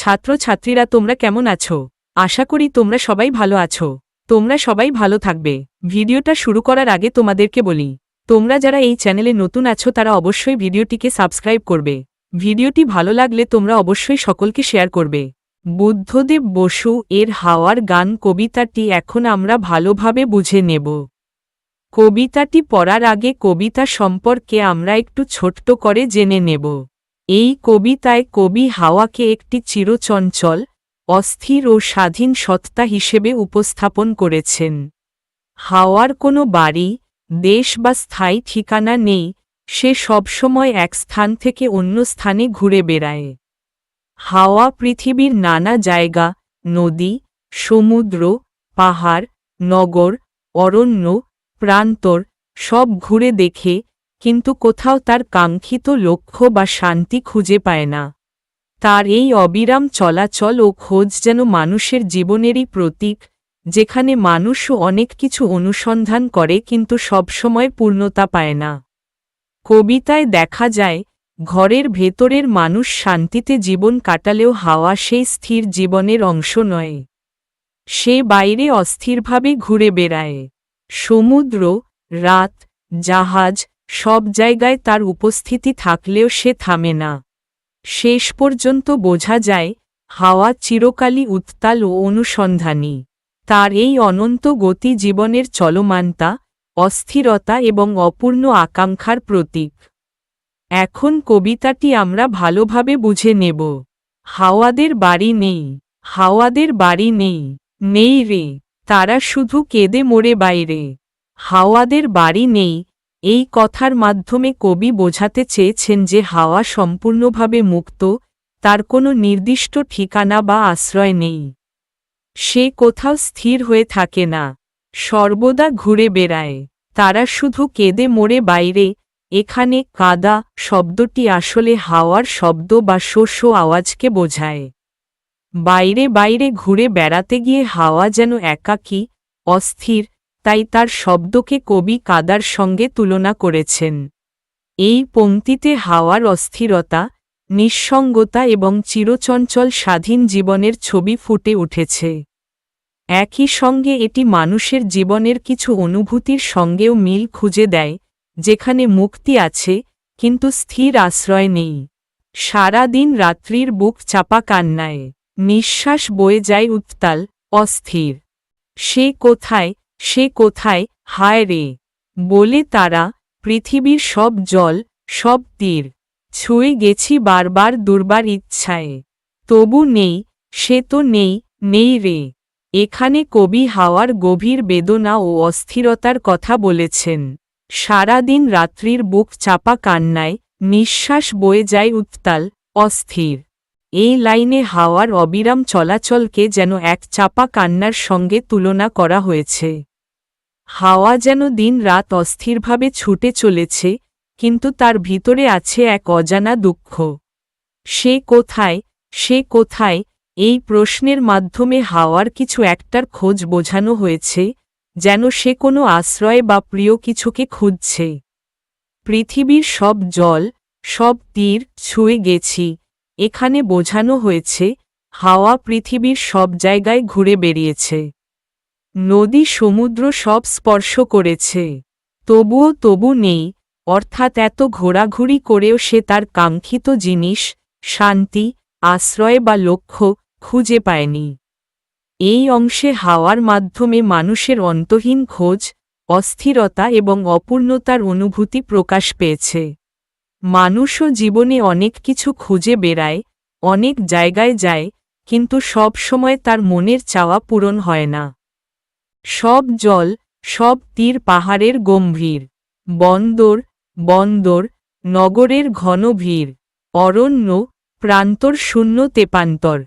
ছাত্রছাত্রীরা তোমরা কেমন আছো? আশা করি তোমরা সবাই ভালো আছো। তোমরা সবাই ভালো থাকবে। ভিডিওটা শুরু করার আগে তোমাদেরকে বলি, তোমরা যারা এই চ্যানেলে নতুন আছো তারা অবশ্যই ভিডিওটিকে সাবস্ক্রাইব করবে। ভিডিওটি ভালো লাগলে তোমরা অবশ্যই সকলকে শেয়ার করবে। বুদ্ধদেব বসু এর হাওয়ার গান কবিতাটি এখন আমরা ভালোভাবে বুঝে নেব। কবিতাটি পড়ার আগে কবিতা সম্পর্কে আমরা একটু ছোট্ট করে জেনে নেব। এই কবিতায় কবি হাওয়াকে একটি চিরচঞ্চল, অস্থির ও স্বাধীন সত্তা হিসেবে উপস্থাপন করেছেন। হাওয়ার কোনো বাড়ি, দেশ বা স্থায়ী ঠিকানা নেই, সে সবসময় এক স্থান থেকে অন্য স্থানে ঘুরে বেড়ায়। হাওয়া পৃথিবীর নানা জায়গা, নদী, সমুদ্র, পাহাড়, নগর, অরণ্য, প্রান্তর সব ঘুরে দেখে, কিন্তু কোথাও তার কাঙ্ক্ষিত লক্ষ্য বা শান্তি খুঁজে পায় না। তার এই অবিরাম চলাচল ও খোঁজ যেন মানুষের জীবনেরই প্রতীক, যেখানে মানুষও অনেক কিছু অনুসন্ধান করে কিন্তু সবসময় পূর্ণতা পায় না। কবিতায় দেখা যায়, ঘরের ভেতরের মানুষ শান্তিতে জীবন কাটালেও হাওয়া সেই স্থির জীবনের অংশ নয়। সে বাইরে অস্থিরভাবে ঘুরে বেড়ায়। সমুদ্র, রাত, জাহাজ সব জায়গায় তার উপস্থিতি থাকলেও সে থামে না। শেষ পর্যন্ত বোঝা যায়, হাওয়া চিরকালই উত্তাল ও অনুসন্ধানী। তার এই অনন্ত গতি জীবনের চলমানতা, অস্থিরতা এবং অপূর্ণ আকাঙ্ক্ষার প্রতীক। এখন কবিতাটি আমরা ভালোভাবে বুঝে নেব। হাওয়াদের বাড়ি নেই, হাওয়াদের বাড়ি নেই, নেই রে, তারা শুধু কেঁদে মরে বাইরে। হাওয়াদের বাড়ি নেই, এই কথার মাধ্যমে কবি বোঝাতে চেয়েছেন যে হাওয়া সম্পূর্ণভাবে মুক্ত, তার কোনো নির্দিষ্ট ঠিকানা বা আশ্রয় নেই। সে কোথাও স্থির হয়ে থাকে না, সর্বদা ঘুরে বেড়ায়। তারা শুধু কেঁদে মরে বাইরে। এখানে কাদা শব্দটি আসলে হাওয়ার শব্দ বা শোষ আওয়াজকে বোঝায়। বাইরে বাইরে ঘুরে বেড়াতে গিয়ে হাওয়া যেন একাকী, অস্থির, তাই তার শব্দকে কবি কাদার সঙ্গে তুলনা করেছেন। এই পংক্তিতে হাওয়ার অস্থিরতা, নিঃসঙ্গতা এবং চিরচঞ্চল স্বাধীন জীবনের ছবি ফুটে উঠেছে। একই সঙ্গে এটি মানুষের জীবনের কিছু অনুভূতির সঙ্গেও মিল খুঁজে দেয়, যেখানে মুক্তি আছে কিন্তু স্থির আশ্রয় নেই। সারা দিন রাত্রির বুক চাপা কান্নায়, নিঃশ্বাস বয়ে যায় উত্তাল, অস্থির। সে কোথায়, সে কোথায়, হায় রে, বলে তারা, পৃথিবীর সব জল, সব তীর ছুঁয়ে গেছি বারবার দুর্বার ইচ্ছায়। তবু নেই, সে তো নেই, নেই রে। এখানে কবি হাওয়ার গভীর বেদনা ও অস্থিরতার কথা বলেছেন। সারা দিন রাত্রির বুক চাপা কান্নায়, নিঃশ্বাস বয়ে যায় উত্তাল, অস্থির। এই লাইনে হাওয়ার অবিরাম চলাচলকে যেন এক চাপা কান্নার সঙ্গে তুলনা করা হয়েছে। হাওয়া যেন দিন রাত অস্থিরভাবে ছুটে চলেছে, কিন্তু তার ভিতরে আছে এক অজানা দুঃখ। সে কোথায়, সে কোথায়, এই প্রশ্নের মাধ্যমে হাওয়ার কিছু একটার খোঁজ বোঝানো হয়েছে, যেন সে কোনো আশ্রয় বা প্রিয় কিছুকে খুঁজছে। পৃথিবীর সব জল, সব তীর ছুঁয়ে গেছি, এখানে বোঝানো হয়েছে, হাওয়া পৃথিবীর সব জায়গায় ঘুরে বেরিয়েছে। নদী সমুদ্র সব স্পর্শ করেছে। তবু নেই, অর্থাৎ এত ঘোরাঘুরি করেও সে তার কাঙ্ক্ষিত জিনিস, শান্তি, আশ্রয় বা লক্ষ্য খুঁজে পায়নি। এই অংশে হাওয়ার মাধ্যমে মানুষের অন্তহীন খোঁজ, অস্থিরতা এবং অপূর্ণতার অনুভূতি প্রকাশ পেয়েছে। মানুষও জীবনে অনেক কিছু খুঁজে বেড়ায়, অনেক জায়গায় যায়, কিন্তু সব সময় তার মনের চাওয়া পূরণ হয় না। সব জল, সব তীর পাহাড়ের গম্ভীর, বন্দর, বন্দর, নগরের ঘন ভিড়, অরণ্য, প্রান্তর শূন্য তেপান্তর,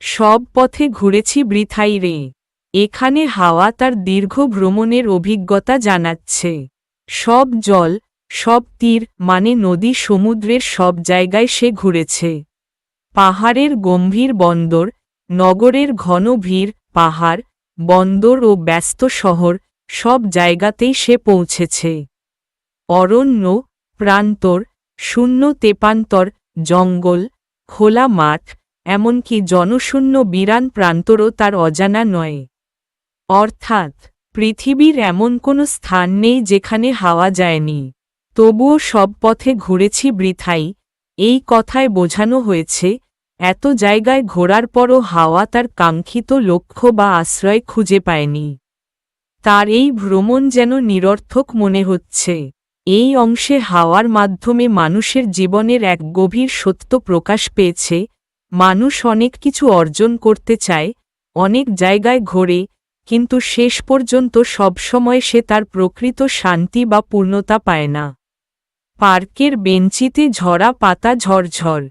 সব পথে ঘুরেছি বৃথাই রে। এখানে হাওয়া তার দীর্ঘ ভ্রমণের অভিজ্ঞতা জানাচ্ছে। সব জল, সব তীর মানে নদী সমুদ্রের সব জায়গায় সে ঘুরেছে। পাহাড়ের গম্ভীর বন্দর, নগরের ঘন ভিড়, পাহাড়, বন্দর ও ব্যস্ত শহর সব জায়গাতেই সে পৌঁছেছে। অরণ্য, প্রান্তর, শূন্য তেপান্তর, জঙ্গল, খোলা মাঠ, এমনকি জনশূন্য বিরান প্রান্তরও তার অজানা নয়। অর্থাৎ পৃথিবীর এমন কোনো স্থান নেই যেখানে হাওয়া যায়নি। তবুও সব পথে ঘুরেছি বৃথাই, এই কথায় বোঝানো হয়েছে এত জায়গায় ঘোরার পরও হাওয়া তার কাঙ্ক্ষিত লক্ষ্য বা আশ্রয় খুঁজে পায়নি। তার এই ভ্রমণ যেন নিরর্থক মনে হচ্ছে। এই অংশে হাওয়ার মাধ্যমে মানুষের জীবনের এক গভীর সত্য প্রকাশ পেয়েছে। মানুষ অনেক কিছু অর্জন করতে চায়, অনেক জায়গায় ঘোরে, কিন্তু শেষ পর্যন্ত সবসময় সে তার প্রকৃত শান্তি বা পূর্ণতা পায় না। পার্কের বেঞ্চিতে ঝরা পাতা ঝরঝর,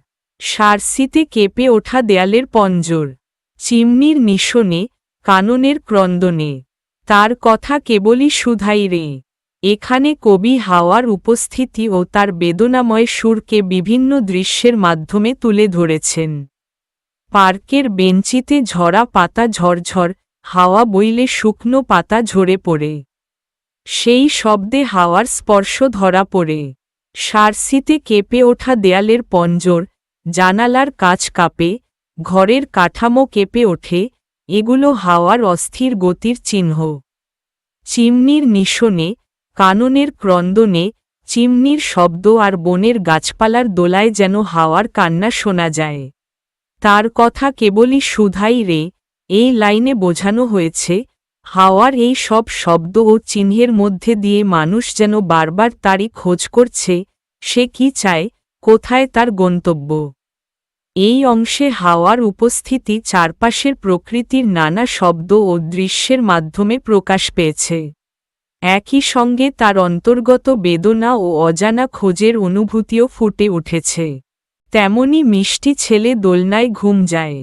সারসিতে কেঁপে ওঠা দেয়ালের পঞ্জর, চিমনির নিশনে, কাননের ক্রন্দনে, তার কথা কেবলই শুধাই রে। এখানে কবি হাওয়ার উপস্থিতি ও তার বেদনাময় সুরকে বিভিন্ন দৃশ্যের মাধ্যমে তুলে ধরেছেন। পার্কের বেঞ্চিতে ঝরা পাতা ঝরঝর, হাওয়া বইলে শুকনো পাতা ঝরে পড়ে। সেই শব্দে হাওয়ার স্পর্শ ধরা পড়ে। সারসিতে কেঁপে ওঠা দেয়ালের পঞ্জর, জানালার কাচ কাঁপে, ঘরের কাঠামো কেঁপে ওঠে, এগুলো হাওয়ার অস্থির গতির চিহ্ন। চিমনির নিশনে, কাননের ক্রন্দনে, চিমনির শব্দ আর বনের গাছপালার দোলায় যেন হাওয়ার কান্না শোনা যায়। তার কথা কেবলই শুধাই রে, এই লাইনে বোঝানো হয়েছে হাওয়ার এই সব শব্দ ও চিহ্নের মধ্যে দিয়ে মানুষ যেন বারবার তারই খোঁজ করছে, সে কি চায়, কোথায় তার গন্তব্য। এই অংশে হাওয়ার উপস্থিতি চারপাশের প্রকৃতির নানা শব্দ ও দৃশ্যের মাধ্যমে প্রকাশ পেয়েছে। একই সঙ্গে তার অন্তর্গত বেদনা ও অজানা খোঁজের অনুভূতিও ফুটে উঠেছে। তেমনি মিষ্টি ছেলে দোলনায় ঘুম যায়,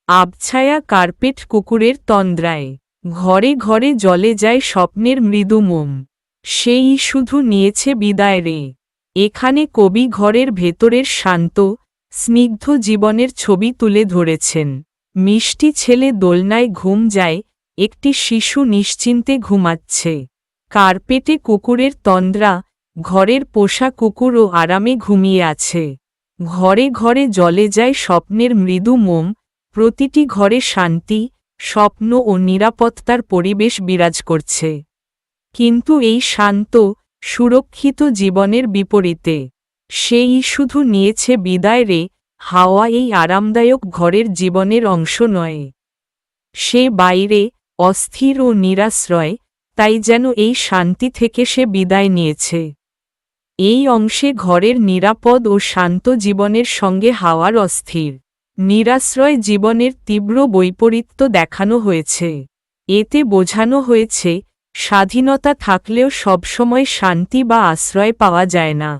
আবছায়া কার্পেট কুকুরের তন্দ্রায়, ঘরে ঘরে জ্বলে যায় স্বপ্নের মৃদু মোম, সেই শুধু নিয়েছে বিদায় রে। এখানে কবি ঘরের ভেতরের শান্ত, স্নিগ্ধ জীবনের ছবি তুলে ধরেছেন। মিষ্টি ছেলে দোলনায় ঘুম যায়, একটি শিশু নিশ্চিন্তে ঘুমাচ্ছে। কার্পেটে কুকুরের তন্দ্রা, ঘরের পোষা কুকুরও আরামে ঘুমিয়ে আছে। ঘরে ঘরে জ্বলে যায় স্বপ্নের মৃদু মোম, প্রতিটি ঘরে শান্তি, স্বপ্ন ও নিরাপত্তার পরিবেশ বিরাজ করছে। কিন্তু এই শান্ত, সুরক্ষিত জীবনের বিপরীতে সেই শুধু নিয়েছে বিদায় রে। হাওয়া এই আরামদায়ক ঘরের জীবনের অংশ নয়। সে বাইরে, অস্থির ও নিরাশ্রয়, তাই যেন এই শান্তি থেকে সে বিদায় নিয়েছে। এই অংশে ঘরের নিরাপদ ও শান্ত জীবনের সঙ্গে হাওয়ার অস্থির, নিরাশ্রয় জীবনের তীব্র বৈপরীত্য দেখানো হয়েছে। এতে বোঝানো হয়েছে স্বাধীনতা থাকলেও সবসময় শান্তি বা আশ্রয় পাওয়া যায় না।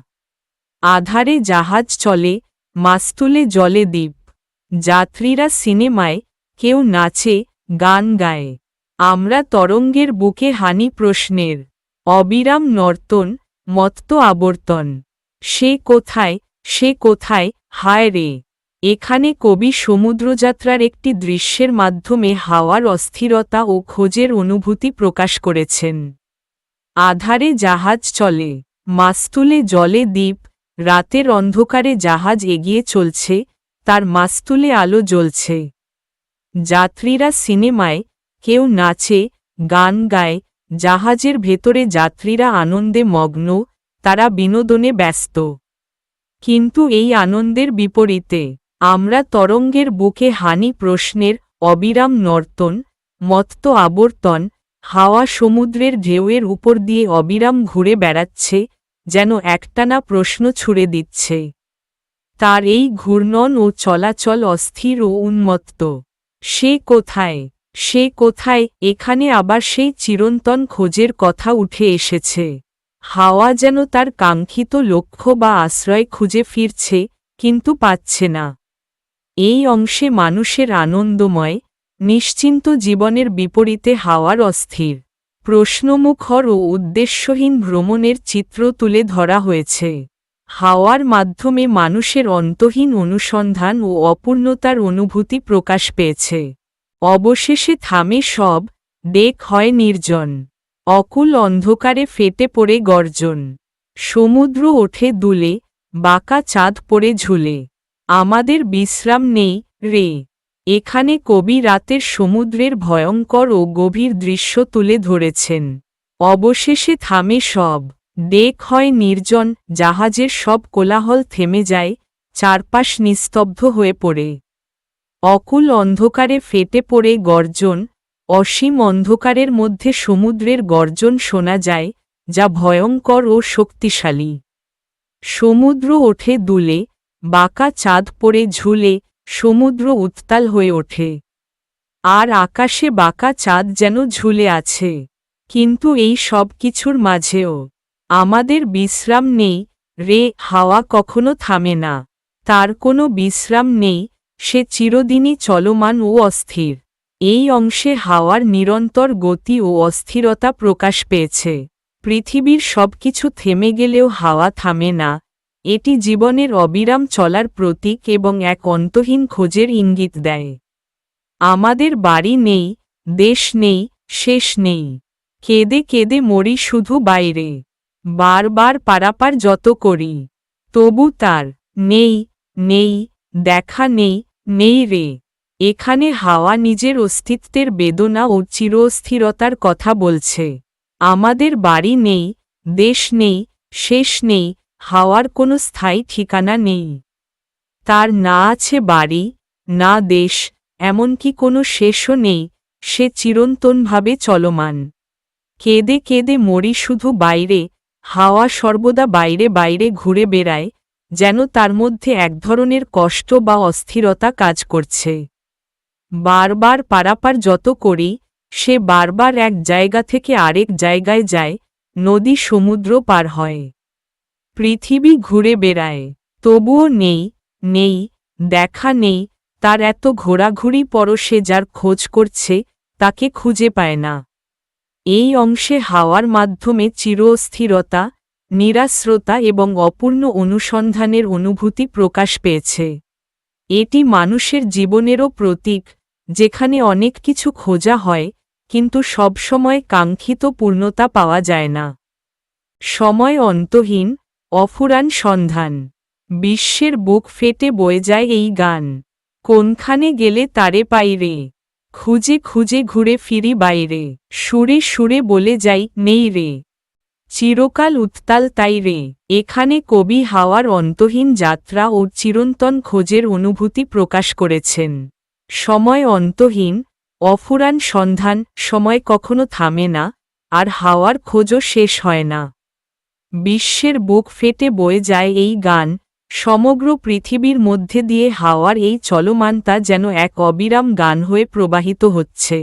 আধারে জাহাজ চলে, মাস্তুলে জলে দ্বীপ, যাত্রীরা সিনেমায়, কেউ নাচে, গান গায়, আমরা তরঙ্গের বুকে হানি প্রশ্নের, অবিরাম নর্তন, মত্ত আবর্তন। সে কোথায়, সে কোথায়, হায় রে। এখানে কবি সমুদ্রযাত্রার একটি দৃশ্যের মাধ্যমে হাওয়ার অস্থিরতা ও খোঁজের অনুভূতি প্রকাশ করেছেন। আধারে জাহাজ চলে, মাস্তুলে জলে দ্বীপ, রাতের অন্ধকারে জাহাজ এগিয়ে চলছে, তার মাস্তুলে আলো জ্বলছে। যাত্রীরা সিনেমায়, কেউ নাচে, গান গায়, জাহাজের ভেতরে যাত্রীরা আনন্দে মগ্ন, তারা বিনোদনে ব্যস্ত। কিন্তু এই আনন্দের বিপরীতে আমরা তরঙ্গের বুকে হানি প্রশ্নের, অবিরাম নর্তন, মত্ত আবর্তন, হাওয়া সমুদ্রের ঢেউয়ের উপর দিয়ে অবিরাম ঘুরে বেড়াচ্ছে, যেন একটানা প্রশ্ন ছুড়ে দিচ্ছে। তার এই ঘূর্ণন ও চলাচল অস্থির ও উন্মত্ত। সে কোথায়, সে কোথায়, এখানে আবার সেই চিরন্তন খোঁজের কথা উঠে এসেছে। হাওয়া যেন তার কাঙ্ক্ষিত লক্ষ্য বা আশ্রয় খুঁজে ফিরছে, কিন্তু পাচ্ছে না। এই অংশে মানুষের আনন্দময়, নিশ্চিন্ত জীবনের বিপরীতে হাওয়ার অস্থির, প্রশ্নমুখর ও উদ্দেশ্যহীন ভ্রমণের চিত্র তুলে ধরা হয়েছে। হাওয়ার মাধ্যমে মানুষের অন্তহীন অনুসন্ধান ও অপূর্ণতার অনুভূতি প্রকাশ পেয়েছে। অবশেষে থামে সব, ডেক হয় নির্জন, অকুল অন্ধকারে ফেটে পড়ে গর্জন। সমুদ্র ওঠে দুলে, বাঁকা চাঁদ পড়ে ঝুলে, আমাদের বিশ্রাম নেই, রে। এখানে কবি রাতের সমুদ্রের ভয়ঙ্কর ও গভীর দৃশ্য তুলে ধরেছেন। অবশেষে থামে সব। ডেক হয় নির্জন, জাহাজের সব কোলাহল থেমে যায়, চারপাশ নিস্তব্ধ হয়ে পড়ে। অকুল অন্ধকারে ফেটে পড়ে গর্জন, অসীম অন্ধকারের মধ্যে সমুদ্রের গর্জন শোনা যায়, যা ভয়ঙ্কর ও শক্তিশালী। সমুদ্র ওঠে দুলে, বাঁকা চাঁদ পড়ে ঝুলে, সমুদ্র উত্তাল হয়ে ওঠে। আর আকাশে বাঁকা চাঁদ যেন ঝুলে আছে। কিন্তু এই সব কিছুর মাঝেও আমাদের বিশ্রাম নেই রে। হাওয়া কখনো থামে না, তার কোনো বিশ্রাম নেই, সে চিরদিনই চলমান ও অস্থির। এই অংশে হাওয়ার নিরন্তর গতি ও অস্থিরতা প্রকাশ পেয়েছে। পৃথিবীর সবকিছু থেমে গেলেও হাওয়া থামে না। এটি জীবনের অবিরাম চলার প্রতীক এবং এক অন্তহীন খোঁজের ইঙ্গিত দেয়। আমাদের বাড়ি নেই, দেশ নেই, শেষ নেই। কেঁদে কেঁদে মরি শুধু বাইরে। বারবার পারাপার যত করি, তবু তার নেই, নেই, দেখা নেই, নেই রে। এখানে হাওয়া নিজের অস্তিত্বের বেদনা ও চিরস্থিরতার কথা বলছে। আমাদের বাড়ি নেই, দেশ নেই, শেষ নেই, হাওয়ার কোনো স্থায়ী ঠিকানা নেই। তার না আছে বাড়ি, না দেশ, এমনকি কোনো শেষও নেই, সে চিরন্তনভাবে চলমান। কেঁদে কেঁদে মরি শুধু বাইরে। হাওয়া সর্বদা বাইরে বাইরে ঘুরে বেড়ায়, যেন তার মধ্যে এক ধরনের কষ্ট বা অস্থিরতা কাজ করছে। বারবার পারাপার যত করি, সে বারবার এক জায়গা থেকে আরেক জায়গায় যায়, নদী সমুদ্র পার হয়। পৃথিবী ঘুরে বেড়ায়, তবুও নেই, নেই, দেখা নেই। তার এত ঘোরাঘুরি পরও সে যার খোঁজ করছে, তাকে খুঁজে পায় না। এই অংশে হাওয়ার মাধ্যমে চিরস্থিরতা, নিরাশ্রতা এবং অপূর্ণ অনুসন্ধানের অনুভূতি প্রকাশ পেয়েছে। এটি মানুষের জীবনেরও প্রতীক, যেখানে অনেক কিছু খোঁজা হয়, কিন্তু সবসময় কাঙ্ক্ষিত পূর্ণতা পাওয়া যায় না। সময় অন্তহীন, অফুরান সন্ধান। বিশ্বের বুক ফেটে বয়ে যায় এই গান। কোনখানে গেলে তারে পাই রে। খুঁজে খুঁজে ঘুরে ফিরি বাইরে। সুরে সুরে বলে যাই নেই রে। চিরকাল উত্তাল তাই রে। এখানে কবি হাওয়ার অন্তহীন যাত্রা ও চিরন্তন খোঁজের অনুভূতি প্রকাশ করেছেন। সময় অন্তহীন, অফুরান সন্ধান, সময় কখনো থামে না, আর হাওয়ার খোঁজও শেষ হয় না। বিশ্বের বুক ফেটে বয়ে যায় এই গান। সমগ্র পৃথিবীর মধ্যে দিয়ে হাওয়ার এই চলমানতা যেন এক অবিরাম গান হয়ে প্রবাহিত হচ্ছে।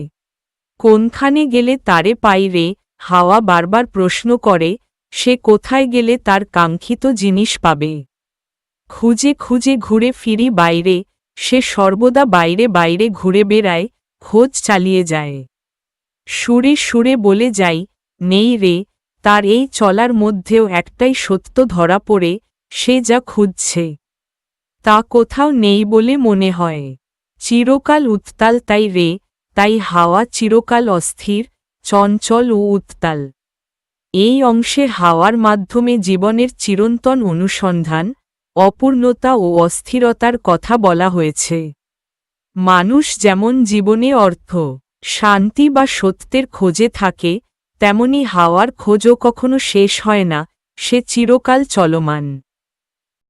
কোনখানে গেলে তারে পাই রে। হাওয়া বারবার প্রশ্ন করে, সে কোথায় গেলে তার কাঙ্ক্ষিত জিনিস পাবে। খুঁজে খুঁজে ঘুরে ফিরি বাইরে। সে সর্বদা বাইরে বাইরে ঘুরে বেড়ায়, খোঁজ চালিয়ে যায়। সুরে সুরে বলে যাই নেই রে। তার এই চলার মধ্যেও একটাই সত্য ধরা পড়ে, সে যা খুঁজছে তা কোথাও নেই বলে মনে হয়। চিরকাল উত্তাল তাই রে। তাই হাওয়া চিরকাল অস্থির, চঞ্চল ও উত্তাল। এই অংশে হাওয়ার মাধ্যমে জীবনের চিরন্তন অনুসন্ধান, অপূর্ণতা ও অস্থিরতার কথা বলা হয়েছে। মানুষ যেমন জীবনে অর্থ, শান্তি বা সত্যের খোঁজে থাকে, তেমনি হাওয়ার খোঁজও কখনো শেষ হয় না, সে চিরকাল চলমান।